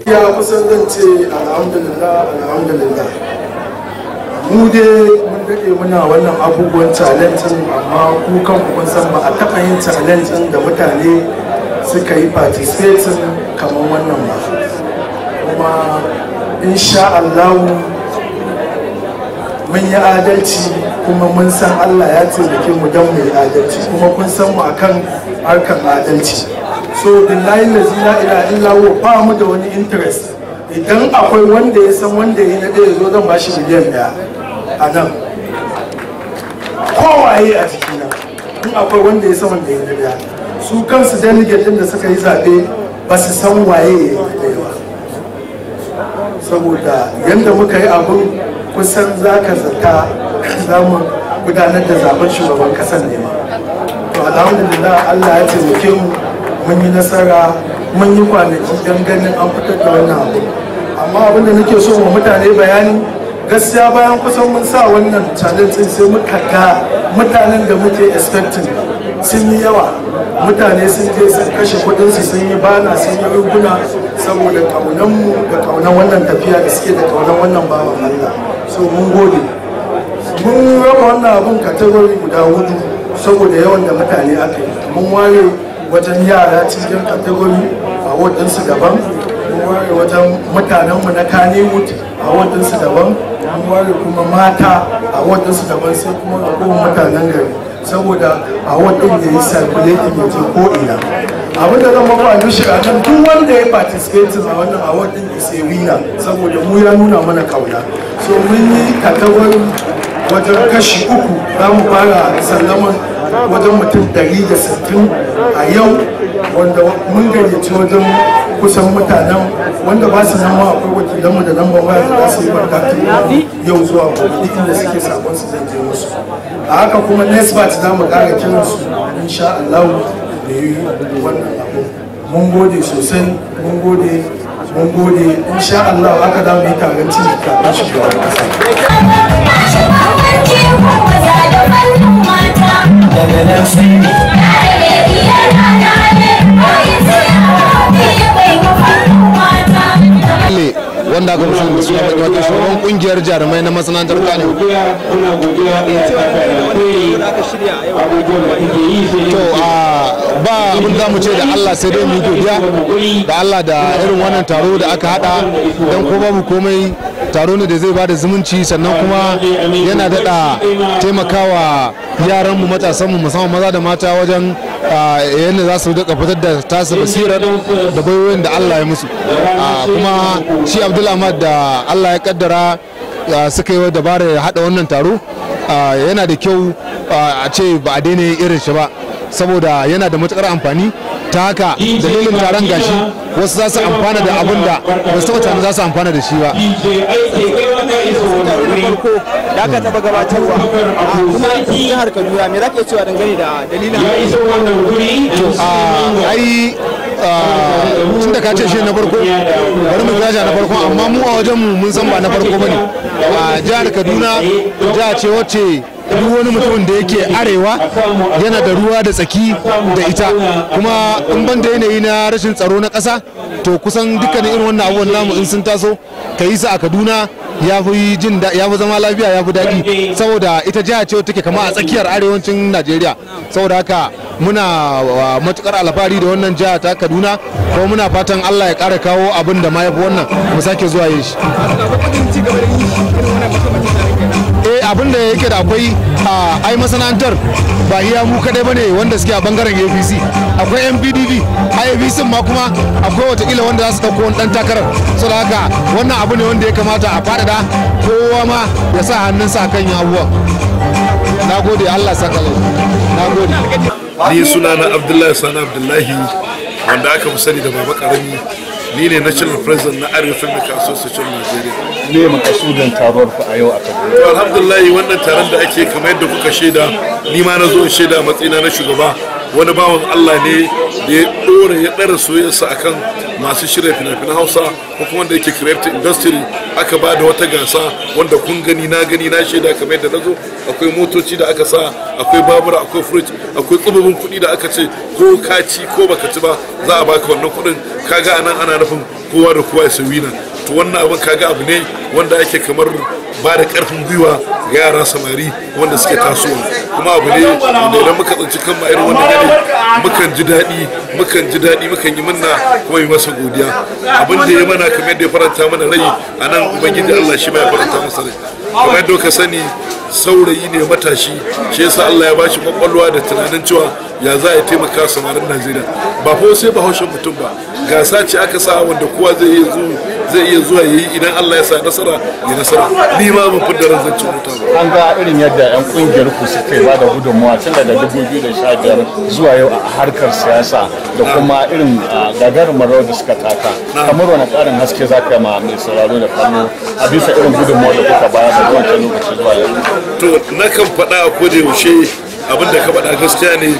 Ya kusan zan ce alhamdulillah mu dai mun dade muna wannan abubuwan challenge amma ku kanku kun san ba a taɓa yin challenge da mutane suka yi participating kamar wannan ba, kuma insha Allah mun yi adalci kuma mun san Allah ya taimake mu don mu yi adalci kuma kun san mu akan harkar adalci. So billahi la ilaha illa huwa ba mu da wani interest. Idan akwai wanda ya san wanda ya na ɗaya zo zan ba shi miliyan ɗaya a nan kowaye a jikina, in akwai wanda ya san wanda ya na ɗaya. Su kansu delegate ɗin da suka yi zaɓe ba su san waye ya na ɗaya ba, saboda yadda muka yi abun kusan za ka zata za mu gudanar da zaben shugaban ƙasar ne ma. To alhamdulillah Allah ya taimake mu, mun yi nasara, mun yi kwanaki don ganin an fitar da wannan abu. Amma abin da nake so wa mutane bayani, gaskiya bayan kusan mun sa wannan challenge sai muka ga mutanen da muke expecting sun yi yawa. Mutane sun je sun kashe kudinsu, sun yi bana, sun yi ruguna saboda kaunanmu da kaunan wannan tafiya da suke da kaunan wannan bawan Allah. So mun gode. Mun raba wannan abun kategori guda hudu saboda yawan da mutane aka yi. Mun ware wajen yara cikin kategori a wadansu daban, mun ware wajen mutanenmu na Kannywood a wadansu daban, mun ware kuma mata a wadansu daban, sai kuma abubuwan mutanen gari saboda a wadin da ya circulating ya je ko'ina. Abin da zan mafa nushi a nan duk wanda ya participate a wannan a wadin is a winner saboda mu ya nuna mana kauna. So mun yi kategori wajen kashi uku, za mu fara sallaman wajen mutum 160 a yau, wanda mun gayyaci wajen kusan mutanen wanda ba su nan ma akwai wakilanmu da lambar waya da su yi barkatun yau zuwa gobe inda suke sabon su zan je musu. A haka kuma next batch za mu ƙara kiran su insha Allah da yi wannan abu. Mun gode sosai, mun gode insha Allah haka za mu yi taron cin kafin shugaban ƙasa. wanda aka musu da suna wata shugaban kungiyar jarumai na masana'antar Kano. To ba abin da mu ce da Allah sai dai mu godiya da Allah da irin wannan taro da aka hada don ko babu komai taro ne da zai bada zumunci, sannan kuma yana daɗa taimakawa yaranmu matasanmu musamman maza da mata wajen yadda za su daga fitar da tasu basirar da bayoyin da Allah ya musu. Kuma shi Abdulhamad da Allah ya kaddara suka yi dabarar ya haɗa wannan taro, yana da kyau a ce ba a daina irin shi ba saboda yana da matukar amfani. Ta haka dalilin taron gashi wasu za su amfana da abin da wasu taɓa tunanin za su amfana da shi ba. Da aka taɓa gabatarwa kuma jihar Kaduna, me za ka cewa dangane da dalilin ai tun da ka ce shi na farko bari mu gaja na farko, amma mu a wajen mu mun san ba na farko bane. A jihar Kaduna jiha ce wacce duk wani mutumin da yake arewa yana da ruwa da tsaki da ita, kuma in ban da yanayi na rashin tsaro na ƙasa to kusan dukkanin irin wannan abubuwan namu in sun taso ka yi su a Kaduna ya fi jin ya fi zama lafiya, ya fi daɗi saboda ita jiha ce take kama a tsakiyar arewacin Najeriya. Saboda haka muna matukar alfahari da wannan jiha ta Kaduna, kuma muna fatan Allah ya ƙara kawo abin da ma ya fi wannan mu sake zuwa yin shi. Abin da yake da akwai ai masana'antar ba iya mu kadai bane wanda suke a bangaren APC, akwai MPDP a APC ma kuma akwai watakila wanda za su dauko wani dan takarar. Saboda haka wannan abu ne wanda ya kamata a faɗaɗa, kowa ma ya sa hannunsa kan yin abubuwa. Na gode, Allah saka lau. Na gode. Ni sunana Abdullahi Sani Abdullahi, wanda aka fi sani da Baba Karami. Ni ne National President na Arewa Filmmaker Association Nigeria. Ne makasudin taron ku a yau a Kaduna. Alhamdulillah wannan taron da ake kamar yadda kuka shaida, ni ma na zo in shaida a matsayina na shugaba. wani bawan Allah ne da ya ɗara soyayyarsa akan masu shirya fina-finan Hausa ko kuma wanda yake creative industry. Aka ba da wata gasa wanda kun gani na shaida kamar yadda na zo. Akwai motoci da aka sa, akwai babura, akwai fridge, akwai tsibibin kuɗi da aka ce ko ka ci ko baka ci ba za a baka wannan kuɗin. Kaga anan ana nufin kowa da kowa ya sauyi na. To wannan abin kaga abu ne wanda ake kamar ba da karfin gwiwa ga yara samari wanda suke tasowa, kuma abu ne wanda idan muka tsinci kan irin wannan gani mukan ji daɗi mukan yi munna kuma yi masa godiya. Abin da ya mana kamar yadda ya faranta mana rai a nan ubangiji Allah shi ma ya faranta masa rai. Kamar yadda ka sani saurayi ne matashi, shi yasa Allah ya bashi kwakwalwa da tunanin cewa ya za a taimaka samarin Najeriya. Ba ko sai bahaushen mutum ba, gasa ce aka sa wanda kowa zai iya zuwa yayi idan Allah ya sa nasara ya nasara. Ni ma ban fidda ran zancin wuta ba. An ga irin yadda 'yan kungiyar ku suka ba da gudunmawa tun daga 2015 zuwa yau a harkar siyasa da kuma irin gagarumar rawar da suka taka. Kamar wani ƙarin haske za ka ma mai sauraro da kallo a bisa irin gudunmawa da kuka bayar da wancan lokaci zuwa yau. To na kan faɗa a koda yaushe abin da ka faɗa gaskiya ne,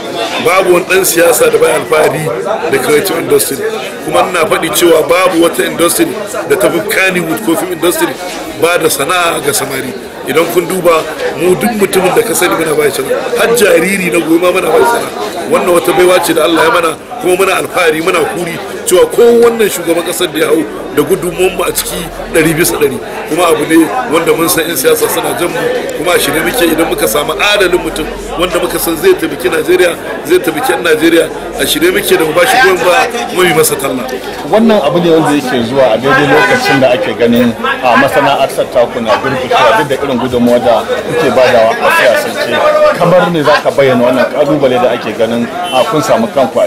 babu wani ɗan siyasa da bai alfahari da creative industry, kuma ina faɗi cewa babu wata industry da ta fi Kannywood ko film industry ba da sana'a ga samari. Idan kun duba mu duk mutumin da ka sani muna bai sana'a, har jariri na goma muna bai sana'a. Wannan wata baiwa ce da Allah ya mana, kuma muna alfahari muna kuri cewa ko wannan shugaban ƙasar da ya hau da gudunmu a ciki 100%, kuma abu ne wanda mun san 'yan siyasa suna jan mu, kuma a shirye muke idan muka samu adalin mutum wanda muka san zai taimaki Najeriya, zai taimaki 'yan Najeriya, a shirye muke da mu bashi goyon ba mu yi masa talla. Wannan abu ne wanda yake zuwa a daidai lokacin da ake ganin a masana'antar taku na durkushewa duk da irin gudunmawa da kuke badawa a siyasance. Kamar ne za ka bayyana wannan kalubale da ake ganin kun samu kanku a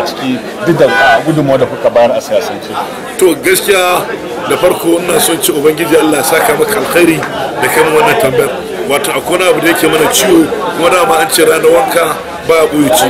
ciki duk da gudunmawa da kuka bayar a siyasance? To gaskiya da farko ina son ci ubangiji Allah ya saka maka alkhairi da kai wannan tambayar. Wato akwai abu da yake mana ciwo, kuma dama an ce ranar wanka ba a ɓoye ci.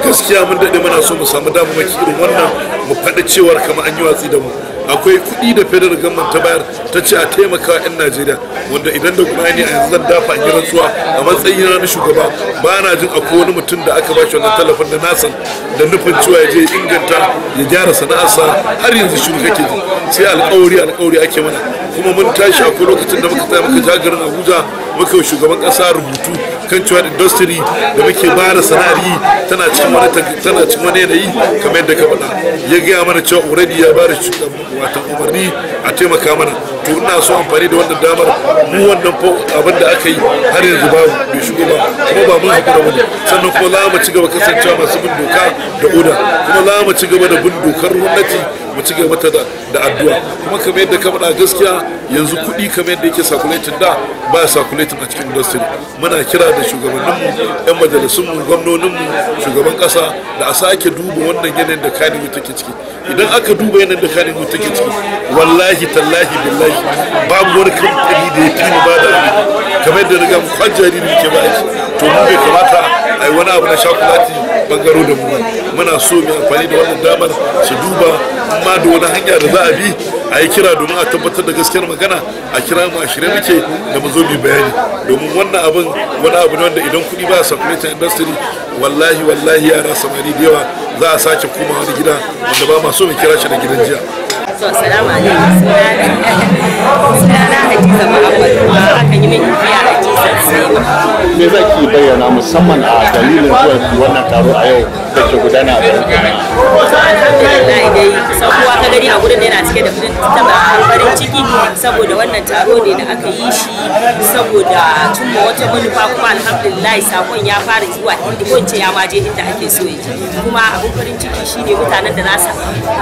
Gaskiya mun daɗe muna so mu samu damammaki irin wannan, mu faɗi cewar kamar an yi watsi da mu. Akwai kuɗi da federal government ta bayar ta ce a taimaka 'yan Najeriya, wanda idan da Qur'ani a yanzu zan dafa in yi rantsuwa a matsayin na shugaba ba na jin akwai wani mutum da aka bashi wannan tallafin da nasan da nufin cewa ya je inganta ya gyara sana'arsa, har yanzu shiru kake ji, sai alƙawari ake mana. Kuma mun tashi akwai lokacin da muka tsaya muka ja garin Abuja muka yi shugaban ƙasa rubutu kan cewa industry da muke ba da sana'ar yi tana cikin wani yanayi kamar yadda ka faɗa. Ya gaya mana cewa already ya ba da watan umarni a taimaka mana. To ina so amfani da wannan damar, mu wannan abin da aka yi har yanzu ba bai shigo ba, kuma ba mun haƙura ba ne. Sannan kuma za mu ci gaba kasancewa masu bin doka da oda, kuma za mu ci gaba da bin dokar gwamnati, mu ci gaba da addu'a. Kuma kamar yadda ka faɗa gaskiya yanzu kuɗi kamar yadda yake circulating da ba circulating a cikin industry. Muna kira da shugabanninmu, 'yan majalisunmu, gwamnoninmu, shugaban ƙasa da a sake duba wannan yanayin da Kannywood take ciki. Idan aka duba yanayin da Kannywood take ciki, wallahi tallahi billahi babu wani kamfani da ya fi ni ba da kamar yadda riga mu kwan jariri muke ba aiki. To mu bai kamata a yi wani abu na shakulati bangaro da mu. Muna so mu amfani da wannan damar su duba amma da wani hanya da za a bi a yi kira domin a tabbatar da gaskiyar magana, a kira mu a shirye muke da mu zo mu bayani, domin wannan abin wani abu ne wanda idan kuɗi ba a circulating industry wallahi yara samari da yawa za a sake koma wani gida wanda ba ma so mu kira shi da gidan jiya. Assalamu alaikum, sunana Hadiza Muhammad, aka yi min biya Hadiza Sima. Me za ki bayyana musamman a dalilin zuwa wannan taro a yau da ke gudana a garin? Alhamdulillah dai kusan kowa ka gani a gurin da yana cike da farin ciki saboda wannan taro ne da aka yi shi saboda cimma wata manufa, kuma alhamdulillah sakon ya fara zuwa inda ko ya maje inda ake so ya je. Kuma abin farin ciki shine mutanen da za su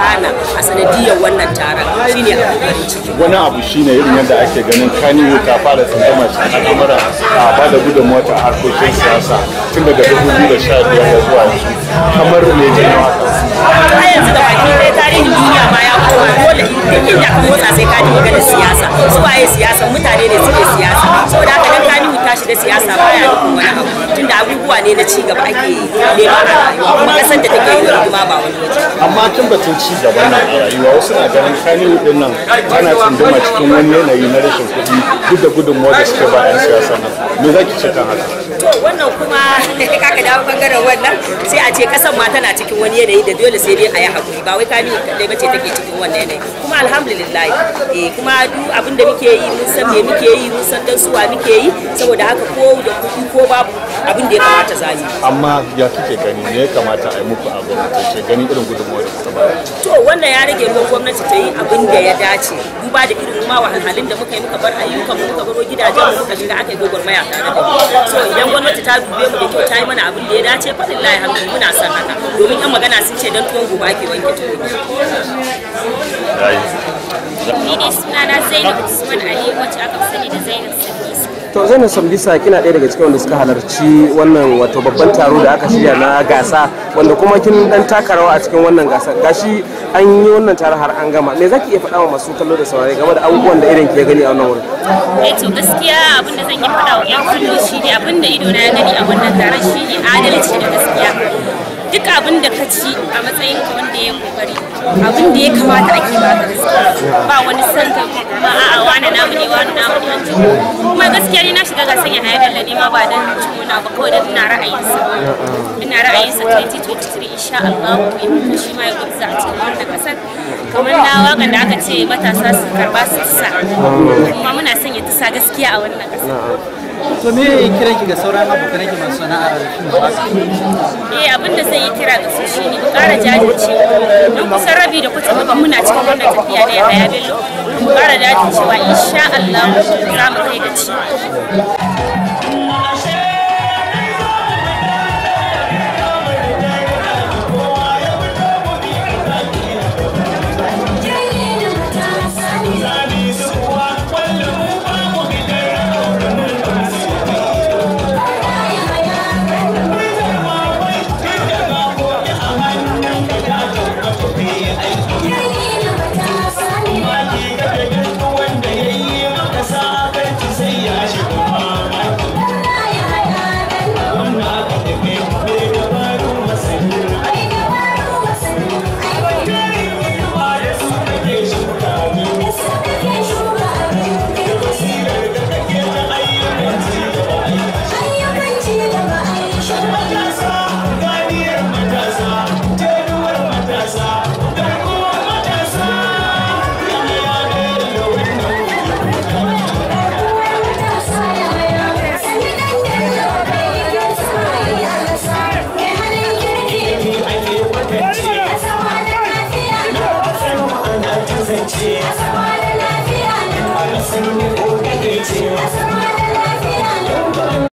hana a sanadiyar wannan taron shine abin farin ciki. Wani abu shine irin yadda ake ganin Kannywood ta fara tsangama cikin al'amura a ba da gudunmawa ta harkokin siyasa tun daga 2015 da zuwa yanzu. Kamar me ne na wata? A yanzu da baki ɗaya tarihin duniya ma ya koma dole inda aka motsa sai ka ji maganar siyasa. Su waye siyasa? Mutane ne suke siyasa. Saboda haka dan Kannywood ta ka shiga siyasa baya nufin wani abu tunda abubuwa ne na ci gaba ake nema a rayuwa kuma kasar da take yi kuma ba wani waje. Amma tun batun ci gaba na rayuwa wasu na ganin Kano din nan ana tsunduma cikin wani yanayi na rashin kuɗi duk da gudunmuwa da suke ba 'yan siyasa nan. Me za ki ce kan haka? To wannan kuma kaka dawo bangaren wannan sai a ce kasan ma tana cikin wani yanayi da dole sai dai a yi hakuri ba wai Kano kadai bace take cikin wannan yanayi kuma alhamdulillah kuma duk abin da muke yi mun san me muke yi mun san dan suwa muke yi saboda haka ko da kuɗi ko babu abin da ya kamata za yi. Amma ya kike gani ne ya kamata a yi muku a gwamnati gani irin gudunmuwa da kuka bayar? To wannan ya rage ruwan gwamnati ta yi abin da ya dace duba da irin ma wahalhalun da muka yi muka bar ayyukan mu muka baro gidajen mu muka shiga aka yi gwagwarmaya tare da mu. So idan gwamnati ta dube mu da kyau ta yi mana abin da ya dace fa lillahi hamdu muna son haka domin yan magana sun ce dan tuwon gobe ake wanke tuwo. Ni dai sunana Zainab Usman Ali wacce aka fi sani da Zainab Sambisa. To Zainab Sambisa kina ɗaya daga cikin wanda suka halarci wannan wato babban taro da aka shirya na gasa wanda kuma kin dan taka rawa a cikin wannan gasar gashi an yi wannan taron har an gama me zaki iya faɗa wa masu kallo da saurare game da abubuwan da irin ke gani a wannan wurin? To gaskiya abin da zan yi faɗa wa 'yan kallo shine abin da ido na ya gani a wannan taron shine adalci da gaskiya. Duk abin da ka ci a matsayin ka wanda ya kokari abin da ya kamata ake baka gaskiya ba wani san ka kuma a'a wani namu ne wani namu ne wancan kuma gaskiya ni na shiga gasan ya hayar da ne ma ba dan cimuna ba kawai dan ina ra'ayinsa 2023 insha Allah in shi ma ya gurza a cikin wannan kasar kamar na wakan da aka ce matasa su karba su sa kuma muna son ya tusa gaskiya a wannan kasar. To me kiran ki ga sauran abokan ki masu sana'ar waka? Abin da zai yi kira ga su shine mu ƙara jajircewa don kusan rabi da kuta gaban muna cikin wannan tafiya da Yahaya Bello mu ƙara jajircewa insha Allah za mu kai gaci. kasance a sama da lafiya na sun yi kokage ce